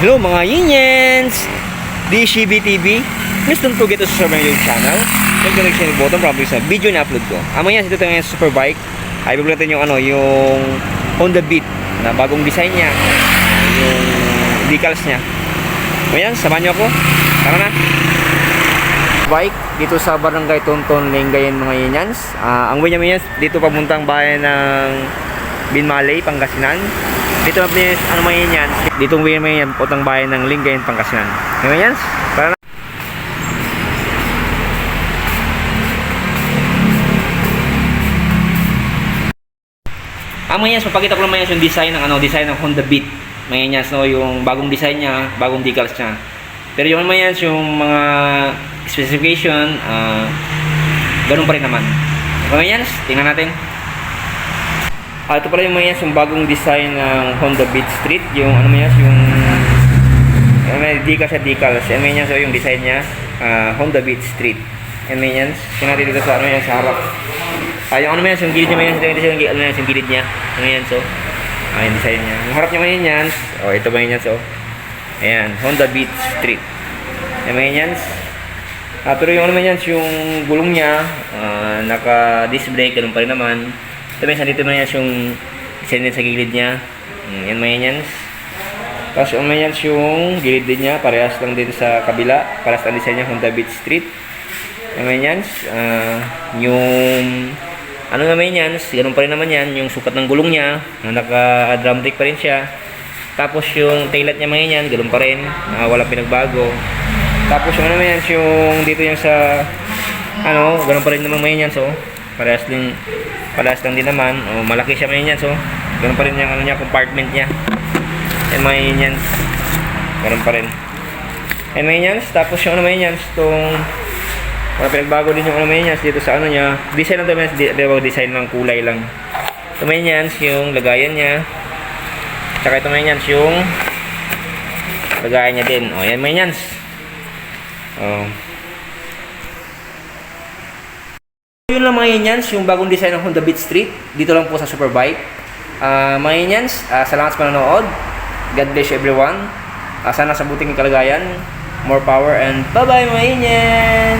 Hello mga Yinians! DCB TV. Please don't forget to subscribe my YouTube channel. Click the like button para sa video na upload ko. Amaya dito tayo ngayon sa Superbike. Ay bibigyan natin yung Honda Beat na bagong design niya. Yung decals niya. Ayan, samahan niyo ako. Tara na. Bike dito sa Barangay Tonton, Lingayen mga Yinians. Ang way niya dito papuntang bayan ng Binmalay, Pangasinan. Dito na please, ano mga Yinians. Dito way mga Yinians, putang bayan ng Lingayen, Pangasinan. Mga Yinians, tara na. Mga Yinians, mapakita ko lang mga Yinians yung design ng Honda Beat. Mga Yinians, no, yung bagong design niya, bagong decals niya. Pero yung mga Yinians, yung mga specification, ganun pa rin naman. Mga Yinians, tingnan natin. Ito pala yung mga Yinians, yung bagong design ng Honda Beat Street. Yung ano mga Yinians, yung decals. And mga Yinians, so yung design niya, Honda Beat Street. And mga Yinians, tingnan natin dito sa ano yan, sa harap. Yung ano yan, yung gilid niya, yung gilid niya. Ano yan, so. Yung design niya. Yung harap niya mga yan. Ito ba yan, so. Ayan, Honda Beat Street. Ayan mga yan. Pero yung ano yan, yung gulong niya, naka-disc brake, ganun pa rin naman. Ito mga dito mga yan, yung design niya sa gilid niya. Ayan mga yan. Tapos yung mga yan, yung gilid din niya, parehas lang din sa kabila. Parehas lang design niya, Honda Beat Street. Ayan mga yan. Yung ano naman yan, ganun pa rin naman yan, yung sukat ng gulong niya, naka-drum brake pa rin siya. Tapos yung taillight niya mga yan, ganun pa rin, walang pinagbago. Tapos yung ano naman yan, yung dito yung sa, ganun pa rin naman mga yan, so, parehas lang din naman, malaki siya mga yan, so, ganun pa rin yung compartment niya. Yan mga yan, ganun pa rin. Yan mga yan, tapos yung ano mga yan, itong, wala pinagbago din yung ano niya dito sa ano niya. Design lang ito, design ng kulay lang. Ito may yan, yung lagayan niya. Tsaka ito may yan, yung lagayan niya din. Yan may yan. Yun lang mga yan, yung bagong design ng Honda Beat Street. Dito lang po sa Superbike. Mga yan, salamat sa panonood. God bless everyone. Sana sa buting kalagayan. More power and bye-bye mga yan.